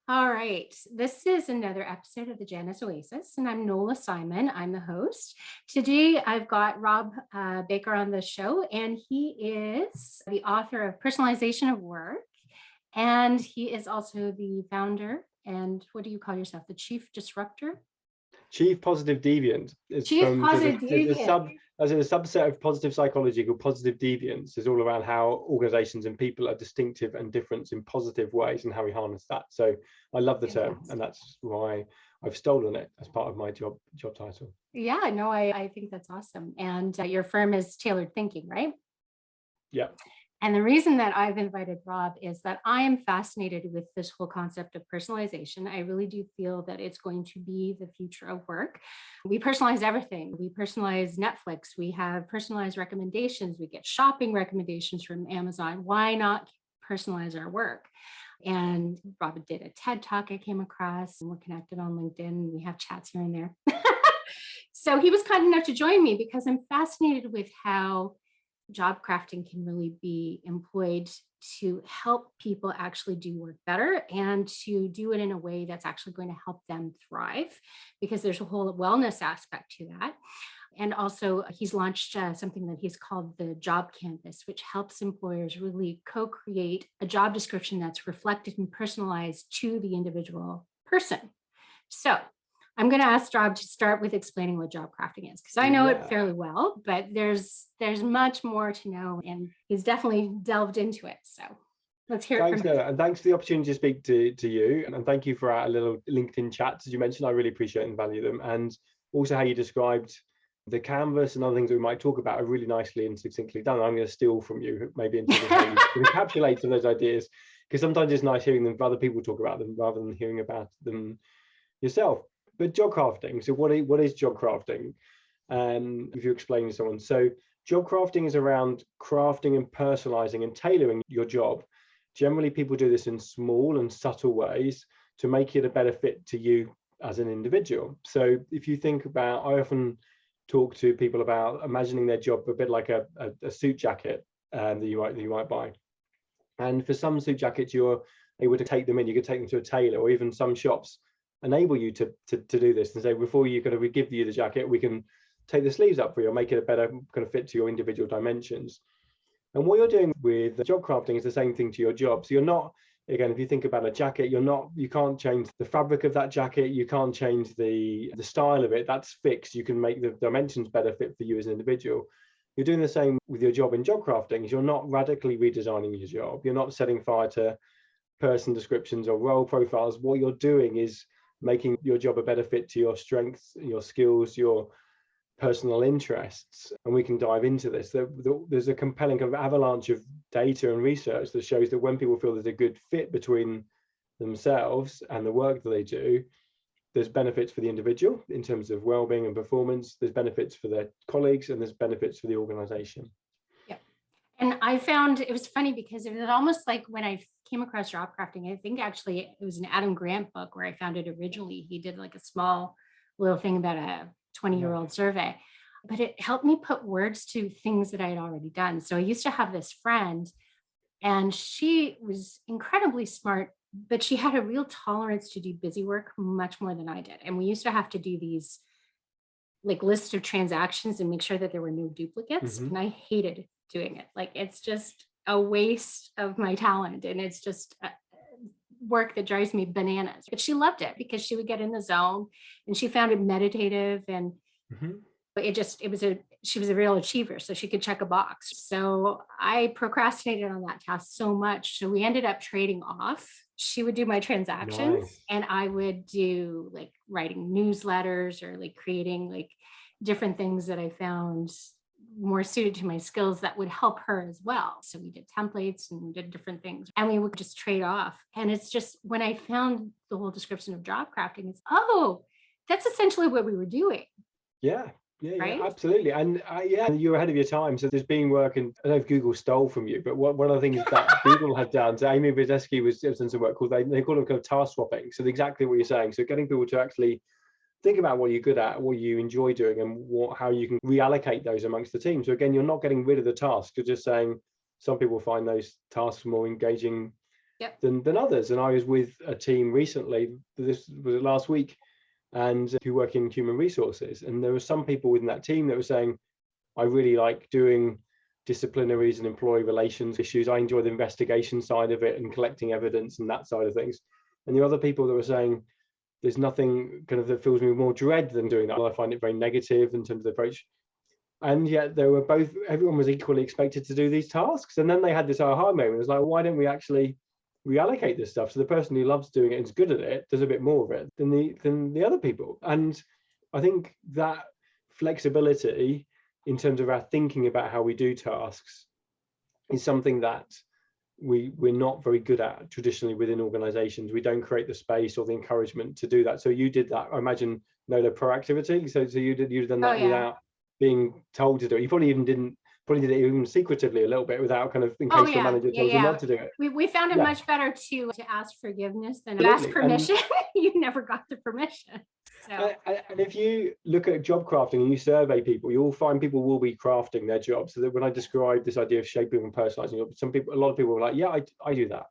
All right. This is another episode of the Janus Oasis, and I'm Nola Simon. I'm the host. Today, I've got Rob Baker on the show, and he is the author of Personalization of Work, and he is also the founder. And what do you call yourself? The chief disruptor? Chief positive deviant is Chief from positive deviant. as in a subset of positive psychology called positive deviance is all around how organizations and people are distinctive and different in positive ways and how we harness that. So I love the term, and that's why I've stolen it as part of my job title. Yeah, no, I think that's awesome. And your firm is Tailored Thinking, right? Yeah. And the reason that I've invited Rob is that I am fascinated with this whole concept of personalization. I really do feel that it's going to be the future of work. We personalize everything. We personalize Netflix. We have personalized recommendations. We get shopping recommendations from Amazon. Why not personalize our work? And Rob did a TED Talk I came across, and we're connected on LinkedIn. We have chats here and there. So he was kind enough to join me because I'm fascinated with how job crafting can really be employed to help people actually do work better and to do it in a way that's actually going to help them thrive, because there's a whole wellness aspect to that. And also, he's launched something that he's called the Job Canvas, which helps employers really co-create a job description that's reflected and personalized to the individual person. So I'm going to ask Rob to start with explaining what job crafting is, because I know it fairly well, but there's much more to know, and he's definitely delved into it. So let's hear it from him. And thanks for the opportunity to speak to you, and thank you for our little LinkedIn chats, as you mentioned. I really appreciate and value them, and also how you described the canvas and other things that we might talk about are really nicely and succinctly done. I'm going to steal from you maybe into how you encapsulate some of those ideas, because sometimes it's nice hearing them from other people talk about them rather than hearing about them yourself. But job crafting, so what is job crafting? If you explain to someone. So job crafting is around crafting and personalizing and tailoring your job. Generally, people do this in small and subtle ways to make it a better fit to you as an individual. So if you think about, I often talk to people about imagining their job a bit like a suit jacket that you might buy. And for some suit jackets, you're able to take them in. You could take them to a tailor, or even some shops enable you to do this and say, before we give you the jacket, we can take the sleeves up for you or make it a better kind of fit to your individual dimensions. And what you're doing with job crafting is the same thing to your job. So you're not, again, if you think about a jacket, you can't change the fabric of that jacket, you can't change the style of it. That's fixed. You can make the dimensions better fit for you as an individual. You're doing the same with your job in job crafting. Is you're not radically redesigning your job. You're not setting fire to person descriptions or role profiles. What you're doing is making your job a better fit to your strengths, your skills, your personal interests. And we can dive into this. There's a compelling kind of avalanche of data and research that shows that when people feel there's a good fit between themselves and the work that they do, there's benefits for the individual in terms of well-being and performance, there's benefits for their colleagues, and there's benefits for the organization. Yeah. And I found it was funny because it was almost like when I came across job crafting, I think actually it was an Adam Grant book where I found it originally. He did like a small little thing about a 20-year-old survey, but it helped me put words to things that I had already done. So I used to have this friend, and she was incredibly smart, but she had a real tolerance to do busy work much more than I did. And we used to have to do these like lists of transactions and make sure that there were no duplicates. And I hated doing it. Like, it's just a waste of my talent, and it's just work that drives me bananas. But she loved it because she would get in the zone, and she found it meditative, and she was a real achiever, so she could check a box. So I procrastinated on that task so much, so we ended up trading off. She would do my transactions, and I would do like writing newsletters or like creating like different things that I found more suited to my skills that would help her as well. So we did templates and we did different things, and we would just trade off. And it's just when I found the whole description of job crafting, it's, oh, that's essentially what we were doing. Yeah, right? Absolutely. And you're ahead of your time. So there's been work, and I don't know if Google stole from you, but one of the things that Google had done, so Amy Wisniewski was done some work called, they call it kind of task swapping. So exactly what you're saying. So getting people to actually think about what you're good at, what you enjoy doing, and how you can reallocate those amongst the team. So again, you're not getting rid of the task. You're just saying some people find those tasks more engaging Yep. than others. And I was with a team recently, this was last week, and who work in human resources. And there were some people within that team that were saying, I really like doing disciplinaries and employee relations issues. I enjoy the investigation side of it and collecting evidence and that side of things. And the other people that were saying, there's nothing kind of that fills me with more dread than doing that. I find it very negative in terms of the approach. And yet they were both, everyone was equally expected to do these tasks. And then they had this aha moment. It was like, why don't we actually reallocate this stuff? So the person who loves doing it and is good at it does a bit more of it than the other people. And I think that flexibility in terms of our thinking about how we do tasks is something that we're not very good at traditionally within organizations. We don't create the space or the encouragement to do that. So you did that, I imagine, the proactivity. So you'd done Oh that yeah. without being told to do it. You probably did it even secretively a little bit without kind of, in Oh case your yeah. manager Yeah. told you Yeah. not to do it. We found it Yeah, much better to ask forgiveness than to ask absolutely. permission. You never got the permission. So And if you look at job crafting and you survey people, you'll find people will be crafting their jobs. So that when I describe this idea of shaping and personalizing, a lot of people are like, yeah, I do that.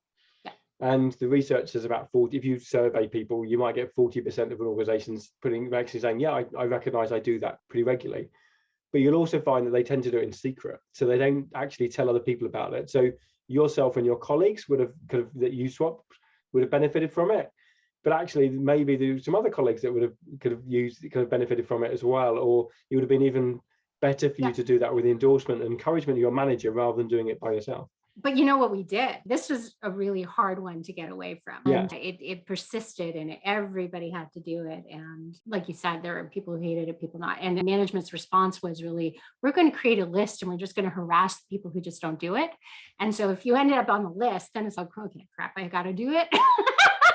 yeah. And the research says about 40, if you survey people, you might get 40% of organizations actually saying, yeah, I recognize I do that pretty regularly. But you'll also find that they tend to do it in secret. So they don't actually tell other people about it. So yourself and your colleagues would have that you swapped would have benefited from it. But actually, maybe there's some other colleagues that could have benefited from it as well. Or it would have been even better for Yeah. you to do that with the endorsement and encouragement of your manager rather than doing it by yourself. But you know what we did? This was a really hard one to get away from. Yeah. And it persisted and everybody had to do it. And like you said, there are people who hated it, people not. And the management's response was really, we're going to create a list and we're just going to harass the people who just don't do it. And so if you ended up on the list, then it's like, okay, crap, I got to do it.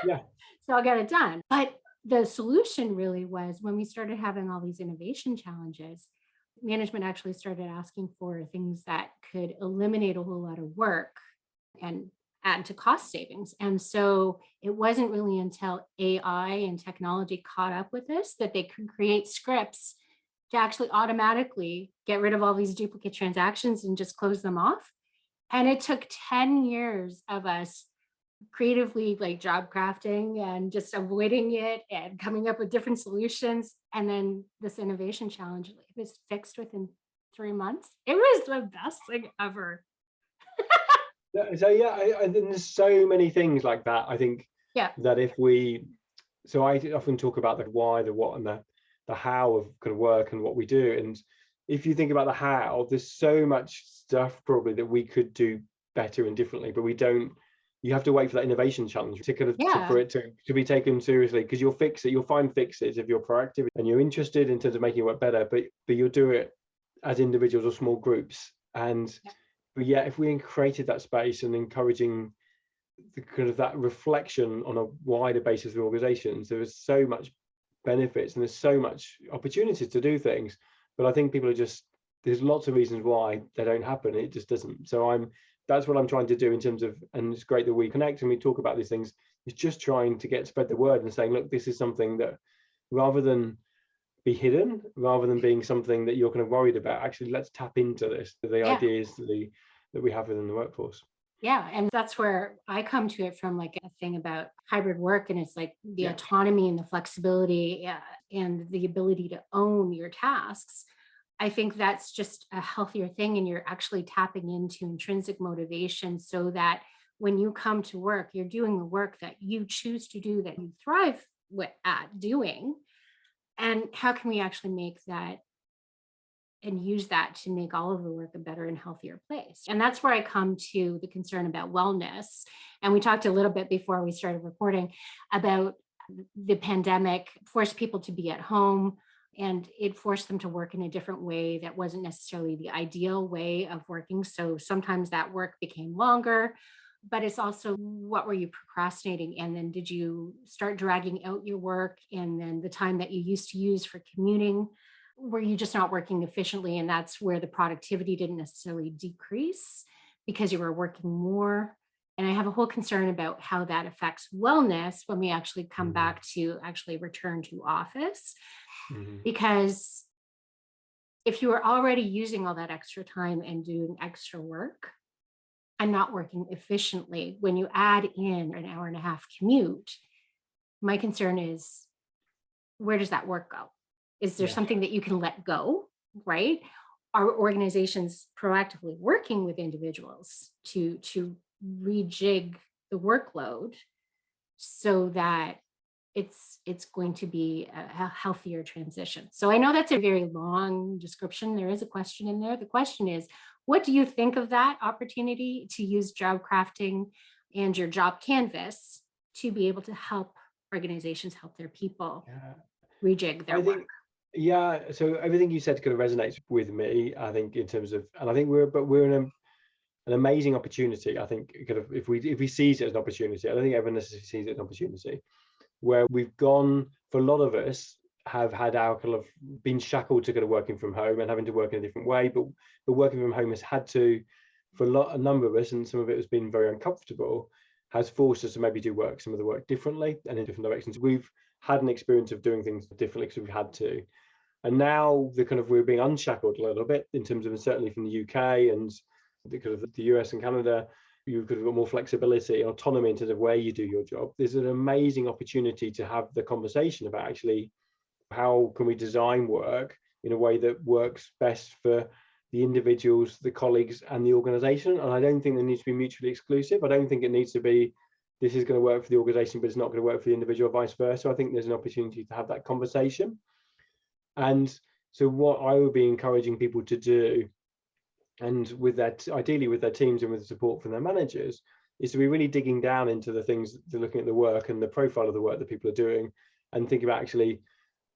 Yeah. So I'll get it done. But the solution really was when we started having all these innovation challenges, management actually started asking for things that could eliminate a whole lot of work and add to cost savings. And so it wasn't really until AI and technology caught up with this that they could create scripts to actually automatically get rid of all these duplicate transactions and just close them off. And it took 10 years of us creatively like job crafting and just avoiding it and coming up with different solutions. And then this innovation challenge, it was fixed within 3 months. It was the best thing ever. So yeah, and there's so many things like that. I think Yeah. that so I often talk about the why, the what, and the how of kind of work and what we do. And if you think about the how, there's so much stuff probably that we could do better and differently, but we don't. You have to wait for that innovation challenge to kind of for it to be taken seriously, because you'll find fixes if you're proactive and you're interested in terms of making it work better, but you'll do it as individuals or small groups. And but yeah, if we created that space and encouraging the kind of that reflection on a wider basis of organizations, there is so much benefits and there's so much opportunities to do things. But I think people are just, there's lots of reasons why they don't happen. It just doesn't. So that's what I'm trying to do in terms of, and it's great that we connect and we talk about these things, is just trying to spread the word and saying, look, this is something that rather than be hidden, rather than being something that you're kind of worried about, actually let's tap into the ideas that we have within the workforce. Yeah. And that's where I come to it from, like a thing about hybrid work. And it's like the autonomy and the flexibility and the ability to own your tasks. I think that's just a healthier thing. And you're actually tapping into intrinsic motivation so that when you come to work, you're doing the work that you choose to do, that you thrive at doing. And how can we actually make that and use that to make all of the work a better and healthier place? And that's where I come to the concern about wellness. And we talked a little bit before we started recording about the pandemic forced people to be at home, and it forced them to work in a different way that wasn't necessarily the ideal way of working. So sometimes that work became longer, but it's also, what were you procrastinating? And then did you start dragging out your work? And then the time that you used to use for commuting, were you just not working efficiently? And that's where the productivity didn't necessarily decrease because you were working more. And I have a whole concern about how that affects wellness when we actually come back to actually return to office. Because if you are already using all that extra time and doing extra work, and not working efficiently. When you add in an hour and a half commute, my concern is, where does that work go? Is there Yeah. something that you can let go, right? Are organizations proactively working with individuals to rejig the workload so that it's going to be a healthier transition? So I know that's a very long description. There is a question in there. The question is, what do you think of that opportunity to use job crafting and your job canvas to be able to help organizations help their people Yeah. rejig their I work? think, yeah, so everything you said kind of resonates with me, I think, in terms of, and I think we're in an amazing opportunity. I think kind of if we seize it as an opportunity, I don't think everyone necessarily sees it as an opportunity, where we've gone, for a lot of us, have had our kind of been shackled to kind of working from home and having to work in a different way, but working from home has had to, for a number of us, and some of it has been very uncomfortable, has forced us to maybe do some of the work differently and in different directions. We've had an experience of doing things differently because we've had to. And now the kind of we're being unshackled a little bit in terms of, and certainly from the UK and the kind of the US and Canada, you've got more flexibility and autonomy in terms of where you do your job. There's an amazing opportunity to have the conversation about actually how can we design work in a way that works best for the individuals, the colleagues, and the organization. And I don't think they need to be mutually exclusive. I don't think it needs to be, this is going to work for the organization, but it's not going to work for the individual, vice versa. I think there's an opportunity to have that conversation. And so what I would be encouraging people to do, and with that, ideally with their teams and with the support from their managers, is to be really digging down into the things, to looking at the work and the profile of the work that people are doing, and think about actually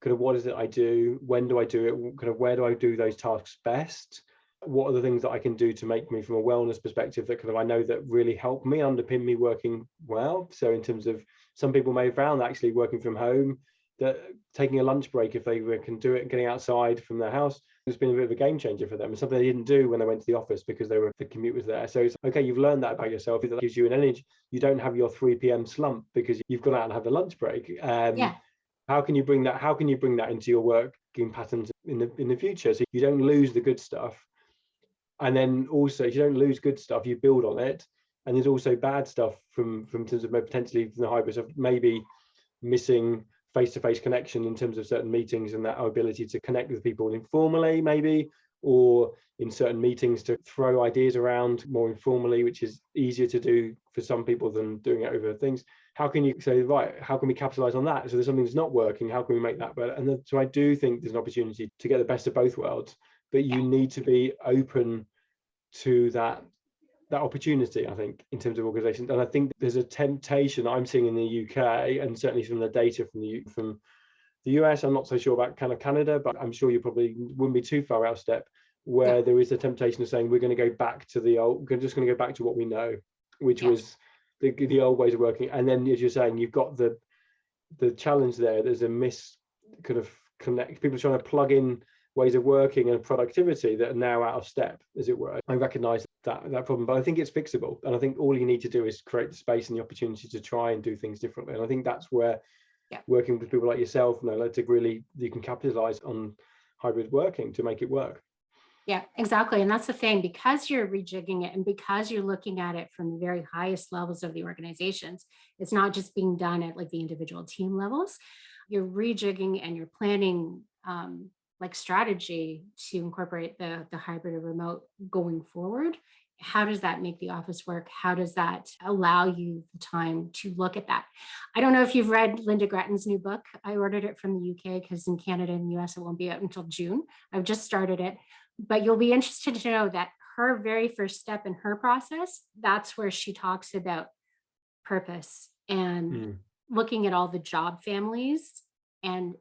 kind of what is it I do, when do I do it, kind of where do I do those tasks best, what are the things that I can do to make me, from a wellness perspective, that kind of I know that really help me, underpin me working well. So in terms of, some people may have found that actually working from home, that taking a lunch break, if they can do it, getting outside from their house, it's been a bit of a game changer for them. It's something they didn't do when they went to the office because the commute was there. So it's okay, you've learned that about yourself. It gives you an energy. You don't have your 3 p.m. slump because you've gone out and had the lunch break. Yeah. How can you bring that? How can you bring that into your working patterns in the future, so you don't lose the good stuff? And then also, if you don't lose good stuff, you build on it. And there's also bad stuff from terms of potentially from the hybrid stuff, maybe missing face-to-face connection in terms of certain meetings, and that our ability to connect with people informally, maybe, or in certain meetings to throw ideas around more informally, which is easier to do for some people than doing it over things. How can you say, right, how can we capitalize on that? So there's something that's not working, how can we make that better? And so I do think there's an opportunity to get the best of both worlds, but you need to be open to that opportunity, I think, in terms of organizations. And I think there's a temptation I'm seeing in the UK, and certainly from the data from the US. I'm not so sure about kind of Canada, but I'm sure you probably wouldn't be too far out of step, where there is a temptation of saying we're going to go back to the old, we're just going to go back to what we know, which was the old ways of working. And then, as you're saying, you've got the challenge there. There's a kind of connect, people trying to plug in ways of working and productivity that are now out of step, as it were. I recognize that problem, but I think it's fixable. And I think all you need to do is create the space and the opportunity to try and do things differently. And I think that's where working with people like yourself, to really, you can capitalize on hybrid working to make it work. Yeah, exactly. And that's the thing, because you're rejigging it and because you're looking at it from the very highest levels of the organizations, it's not just being done at like the individual team levels. You're rejigging and you're planning like strategy to incorporate the hybrid or remote going forward. How does that make the office work? How does that allow you the time to look at that? I don't know if you've read Linda Gretton's new book. I ordered it from the UK because in Canada and the US, it won't be out until June. I've just started it, but you'll be interested to know that her very first step in her process, that's where she talks about purpose and looking at all the job families and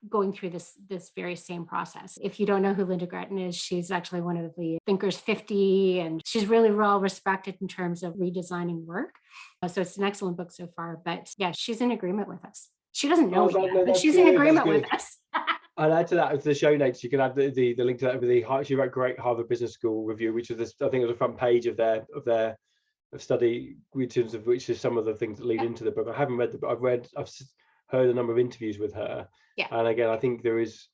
going through this very same process. If you don't know who Linda Gretton is, she's actually one of the Thinkers 50, and she's really well respected in terms of redesigning work. So it's an excellent book so far, but yeah, she's in agreement with us. She doesn't know it yet, but she's in agreement with us. I'll add to that with the show notes. You can add the link to that with she wrote a great Harvard Business School review, which is this, I think it was the front page of their study, in terms of which is some of the things that lead into the book. I haven't read the book. I've heard a number of interviews with her. And again, I think there is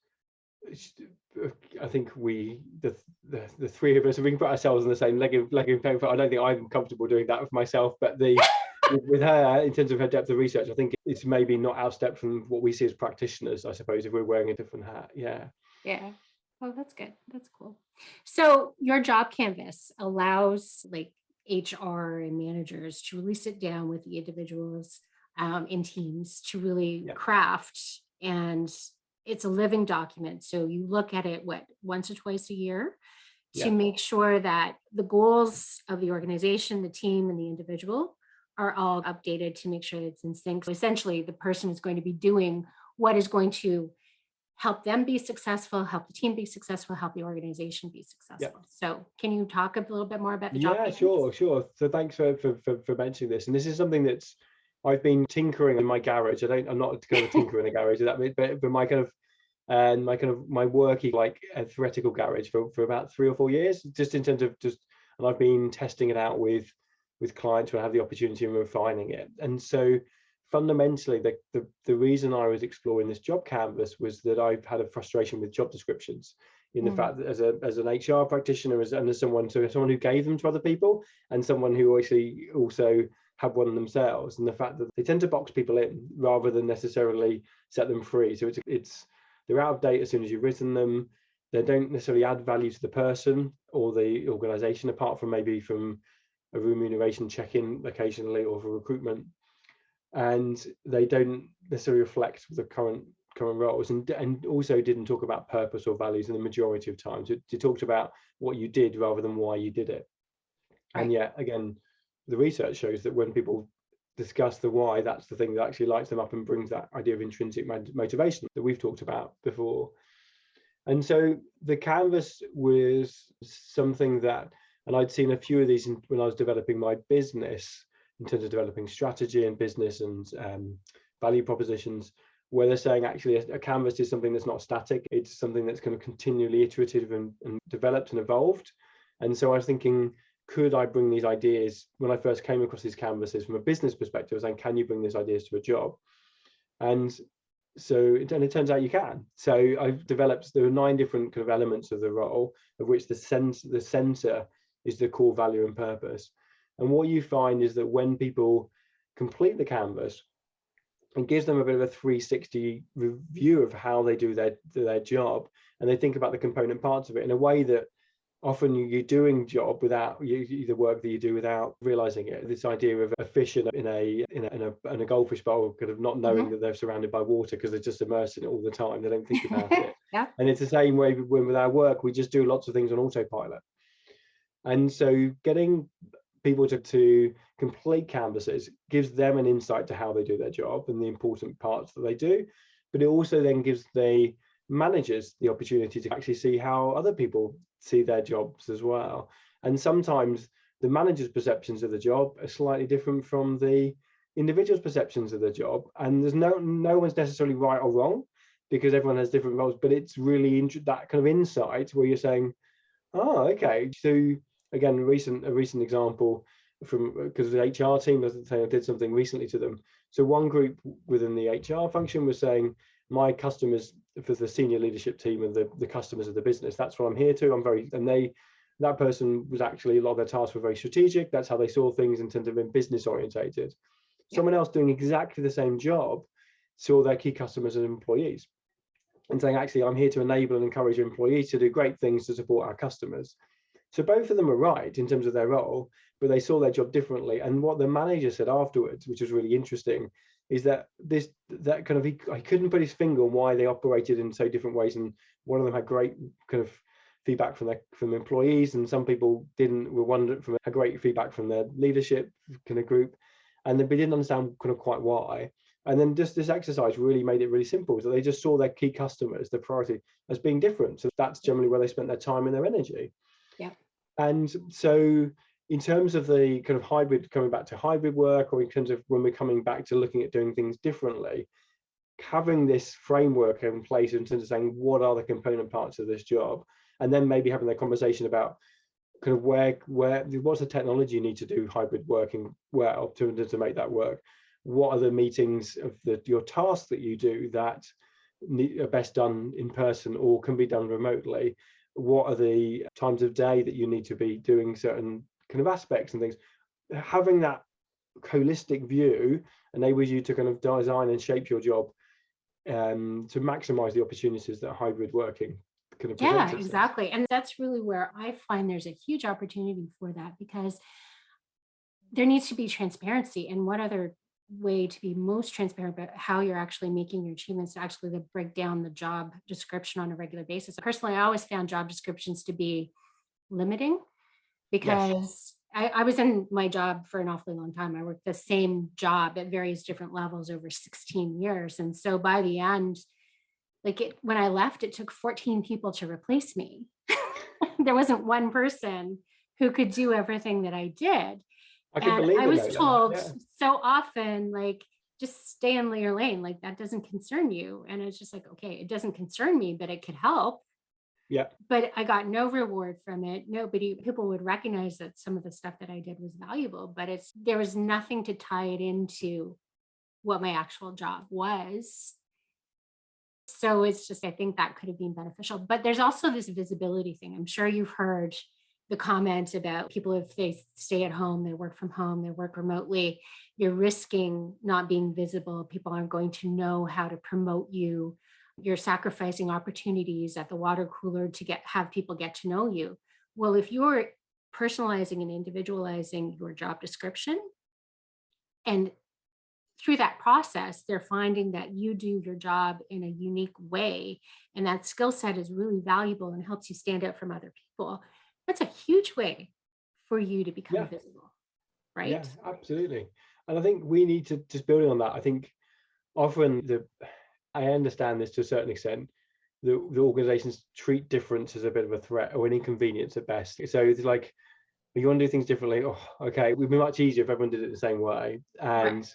I think the three of us, we can put ourselves on the same leg of paper. I don't think I'm comfortable doing that with myself, but with her, in terms of her depth of research, I think it's maybe not outstepped from what we see as practitioners, I suppose, if we're wearing a different hat. Yeah. Yeah. Oh, that's good. That's cool. So your job canvas allows like HR and managers to really sit down with the individuals in teams to really Yeah. craft, and it's a living document. So you look at it once or twice a year to Yeah. make sure that the goals of the organization, the team, and the individual are all updated to make sure it's in sync. So essentially, the person is going to be doing what is going to help them be successful, help the team be successful, help the organization be Yeah. successful. So can you talk a little bit more about the job Yeah, canvas? sure. So thanks for mentioning this. And this is something that's I've been tinkering in my garage. I'm not kind of a tinkerer in a garage, but my kind of my worky like a theoretical garage for about 3 or 4 years, just in terms of and I've been testing it out with clients who have the opportunity of refining it. And so fundamentally the reason I was exploring this job canvas was that I've had a frustration with job descriptions, in the Mm, fact that as an HR practitioner, and as someone who gave them to other people, and someone who actually also had one themselves, and the fact that they tend to box people in rather than necessarily set them free. So it's they're out of date as soon as you've written them. They don't necessarily add value to the person or the organization, apart from maybe from a remuneration check-in occasionally or for recruitment. And they don't necessarily reflect the current roles, and also didn't talk about purpose or values in the majority of times. It talked about what you did rather than why you did it. And right. yet again, the research shows that when people discuss the why, that's the thing that actually lights them up and brings that idea of intrinsic motivation that we've talked about before. And so the canvas was something that, and I'd seen a few of these when I was developing my business, in terms of developing strategy and business and value propositions, where they're saying actually a canvas is something that's not static. It's something that's kind of continually iterative and developed and evolved. And so I was thinking, could I bring these ideas, when I first came across these canvases from a business perspective, I was saying, can you bring these ideas to a job? And it turns out you can. So I've developed, there are 9 different kind of elements of the role, of which the center is the core value and purpose. And what you find is that when people complete the canvas, it gives them a bit of a 360 review of how they do their job, and they think about the component parts of it in a way that often you're doing job without the work that you do without realizing it. This idea of a fish in a goldfish bowl, kind of not knowing Mhm. that they're surrounded by water because they're just immersed in it all the time. They don't think about it. Yeah. And it's the same way with our work. We just do lots of things on autopilot. And so getting people to complete canvases gives them an insight to how they do their job and the important parts that they do. But it also then gives the managers the opportunity to actually see how other people see their jobs as well. And sometimes the manager's perceptions of the job are slightly different from the individual's perceptions of the job. And there's no one's necessarily right or wrong, because everyone has different roles. But it's really that kind of insight where you're saying, oh, okay. So again, a recent example from, because the HR team did something recently to them. So one group within the HR function was saying, my customers, for the senior leadership team and the customers of the business, that's what I'm here to. That person was actually, a lot of their tasks were very strategic. That's how they saw things in terms of being business orientated. Yeah. Someone else doing exactly the same job saw their key customers and employees, and saying, actually, I'm here to enable and encourage employees to do great things to support our customers. So both of them are right in terms of their role, but they saw their job differently. And what the manager said afterwards, which was really interesting, is that he couldn't put his finger on why they operated in so different ways. And one of them had great kind of feedback from employees, and some people didn't. Were wondering, from had great feedback from their leadership kind of group, and they didn't understand kind of quite why. And then just this exercise really made it really simple. So they just saw their key customers, the priority, as being different. So that's generally where they spent their time and their energy. Yeah. And so in terms of the kind of hybrid, coming back to hybrid work, or in terms of when we're coming back to looking at doing things differently, having this framework in place in terms of saying, what are the component parts of this job? And then maybe having that conversation about kind of what's the technology you need to do hybrid working well to make that work? What are the meetings of your tasks that you do that are best done in person or can be done remotely? What are the times of day that you need to be doing certain kind of aspects and things? Having that holistic view enables you to kind of design and shape your job to maximize the opportunities that hybrid working kind of presents Yeah, itself. exactly. And that's really where I find there's a huge opportunity for that, because there needs to be transparency. And what other way to be most transparent about how you're actually making your achievements to actually break down the job description on a regular basis. Personally, I always found job descriptions to be limiting, Yes. because I was in my job for an awfully long time. I worked the same job at various different levels over 16 years. And so by the end, when I left, it took 14 people to replace me. There wasn't one person who could do everything that I did. I can And believe I it, was Nola. told Yeah. so often, just stay in your lane, that doesn't concern you. And it's just like, okay, it doesn't concern me, but it could help. Yeah. But I got no reward from it. People would recognize that some of the stuff that I did was valuable, but there was nothing to tie it into what my actual job was. So it's just, I think that could have been beneficial. But there's also this visibility thing. I'm sure you've heard the comments about people, if they stay at home, they work from home, they work remotely, you're risking not being visible. People aren't going to know how to promote you. You're sacrificing opportunities at the water cooler to have people get to know you. Well, if you're personalizing and individualizing your job description, and through that process, they're finding that you do your job in a unique way, and that skill set is really valuable and helps you stand out from other people. That's a huge way for you to become Yeah. visible, Yeah, right? absolutely. And I think we need to just build on that. I think often I understand this to a certain extent. The organizations treat difference as a bit of a threat or an inconvenience at best. So it's like, you want to do things differently. Oh, okay, it would be much easier if everyone did it the same way. Right. And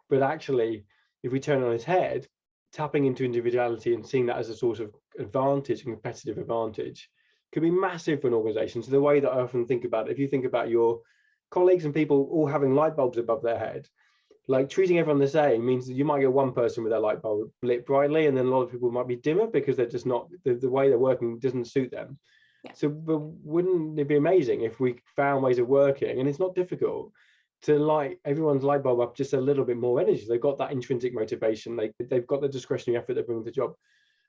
but actually, if we turn it on its head, tapping into individuality and seeing that as a source of advantage and competitive advantage could be massive for an organization. So the way that I often think about it, if you think about your colleagues and people all having light bulbs above their head, like treating everyone the same means that you might get one person with their light bulb lit brightly, and then a lot of people might be dimmer because they're just not, the way they're working doesn't suit them. Yeah. So, but wouldn't it be amazing if we found ways of working, and it's not difficult, to light everyone's light bulb up just a little bit more energy? They've got that intrinsic motivation, they've got the discretionary effort they bring to the job,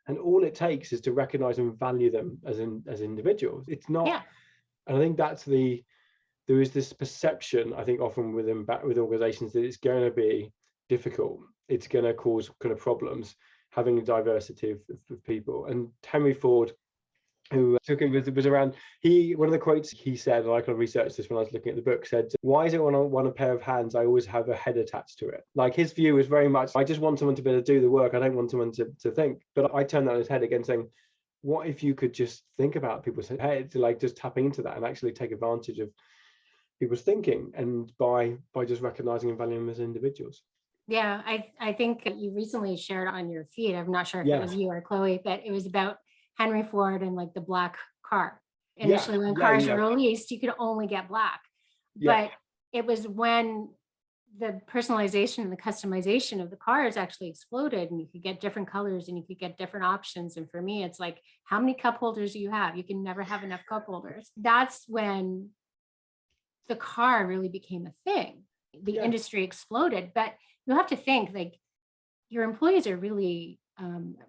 and all it takes is to recognize and value them as individuals. It's not, Yeah. and I think there is this perception, I think, often with organizations, that it's going to be difficult, it's going to cause kind of problems having a diversity of people. And Henry Ford, who took it, was around, one of the quotes he said, and I kind of researched this when I was looking at the book, said, why is it when I want a pair of hands I always have a head attached to it? Like, his view was very much, I just want someone to be able to do the work, I don't want someone to think. But I turned that on his head again, saying, what if you could just think about people's heads, like just tapping into that and actually take advantage of people's thinking, and by just recognizing and valuing them as individuals. Yeah. I think that you recently shared on your feed, I'm not sure if it Yeah. was you or Chloe, but it was about Henry Ford and the black car. Yeah. Initially, when Yeah. cars Yeah. were released, you could only get black. Yeah. But it was when the personalization and the customization of the cars actually exploded, and you could get different colors and you could get different options. And for me, it's like, how many cup holders do you have? You can never have enough cup holders. That's when the car really became a thing. The Yeah. industry exploded. But you have to think, your employees are really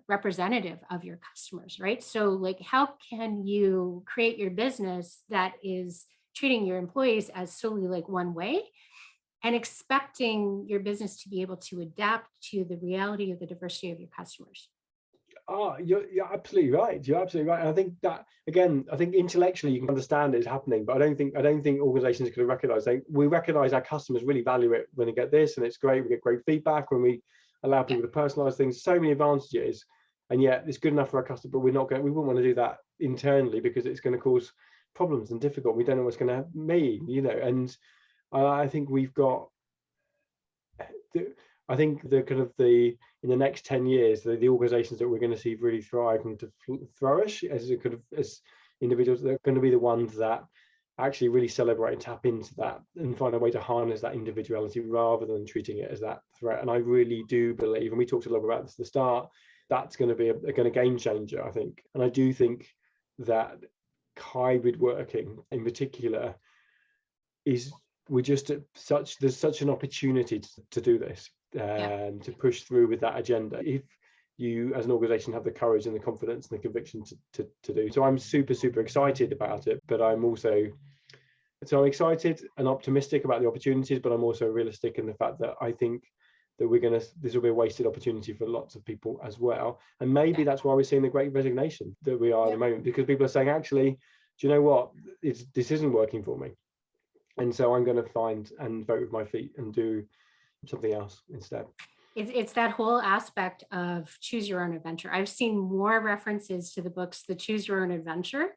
representative of your customers, right? So how can you create your business that is treating your employees as solely one way, and expecting your business to be able to adapt to the reality of the diversity of your customers? Oh, you're absolutely right. You're absolutely right. And I think that, again, I think intellectually you can understand it's happening, but I don't think organizations are going to recognize. We recognize our customers really value it when they get this, and it's great. We get great feedback when we allow Yeah. people to personalize things. So many advantages, and yet it's good enough for our customer. But we wouldn't want to do that internally, because it's going to cause problems and difficult. We don't know what's going to mean, And I think we've got. I think in the next 10 years, the organizations that we're going to see really thrive and to flourish as individuals, they're going to be the ones that actually really celebrate and tap into that and find a way to harness that individuality rather than treating it as that threat. And I really do believe, and we talked a lot about this at the start, that's going to be a game changer, I think. And I do think that hybrid working in particular is, there's such an opportunity to do this and to push through with that agenda if you as an organization have the courage and the confidence and the conviction to do. So I'm super excited about it, but I'm excited and optimistic about the opportunities, but I'm also realistic in the fact that I think that this will be a wasted opportunity for lots of people as well. And maybe that's why we're seeing the great resignation that we are at the moment, because people are saying, actually, do you know what, this isn't working for me, and so I'm going to find and vote with my feet and do something else instead. It's that whole aspect of choose your own adventure. I've seen more references to the books, the Choose Your Own Adventure,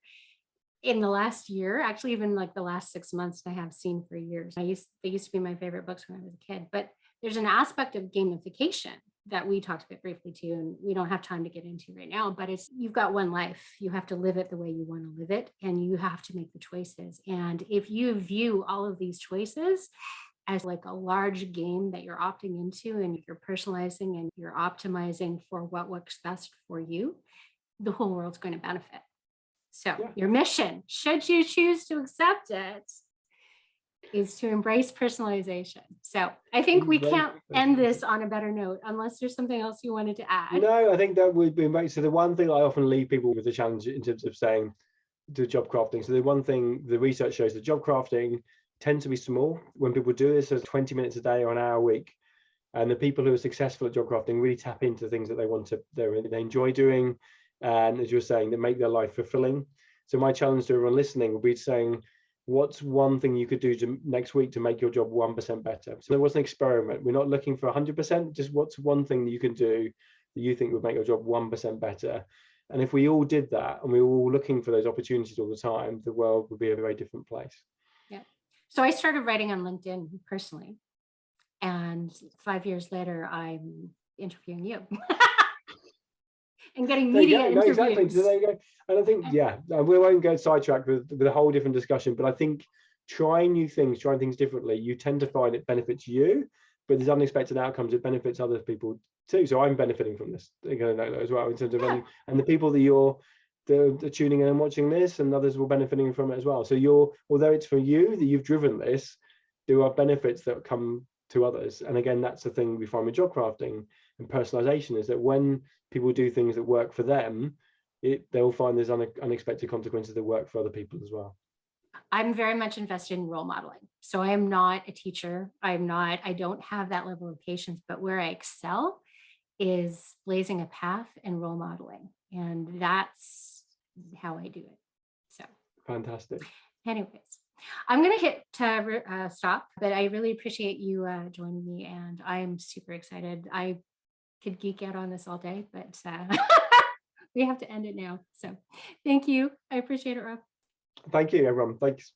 in the last year, actually even like the last 6 months, I have seen for years. They used to be my favorite books when I was a kid, but there's an aspect of gamification that we talked about briefly too, and we don't have time to get into right now, but you've got one life. You have to live it the way you want to live it, and you have to make the choices. And if you view all of these choices as like a large game that you're opting into, and you're personalizing and you're optimizing for what works best for you, the whole world's going to benefit. So your mission, should you choose to accept it, is to embrace personalization. So I think we can't end this on a better note unless there's something else you wanted to add. No, I think that would be right. So the one thing I often leave people with a challenge in terms of saying do job crafting. So the one thing the research shows that job crafting tends to be small. When people do this as 20 minutes a day or an hour a week, and the people who are successful at job crafting really tap into things that they enjoy doing, and as you're saying, that make their life fulfilling. So my challenge to everyone listening will be saying, what's one thing you could do next week to make your job 1% better? So there was an experiment. We're not looking for 100%, just what's one thing that you can do that you think would make your job 1% better? And if we all did that, and we were all looking for those opportunities all the time, the world would be a very different place. Yeah. So I started writing on LinkedIn personally, and 5 years later, I'm interviewing you. And getting media interviews. Exactly. So there you go. And I think, we won't go sidetracked with a whole different discussion, but I think trying new things, trying things differently, you tend to find it benefits you, but there's unexpected outcomes, it benefits other people too. So I'm benefiting from this, as well, in terms of and the people that are tuning in and watching this, and others will benefiting from it as well. So although it's for you that you've driven this, there are benefits that come to others. And again, that's the thing we find with job crafting and personalization, is that when people do things that work for them, they'll find there's unexpected consequences that work for other people as well. I'm very much invested in role modeling. So I am not a teacher. I don't have that level of patience, but where I excel is blazing a path and role modeling. And that's how I do it. So fantastic. Anyways, I'm going to hit stop, but I really appreciate you joining me, and I'm super excited. I could geek out on this all day, but we have to end it now. So thank you. I appreciate it, Rob. Thank you, everyone. Thanks.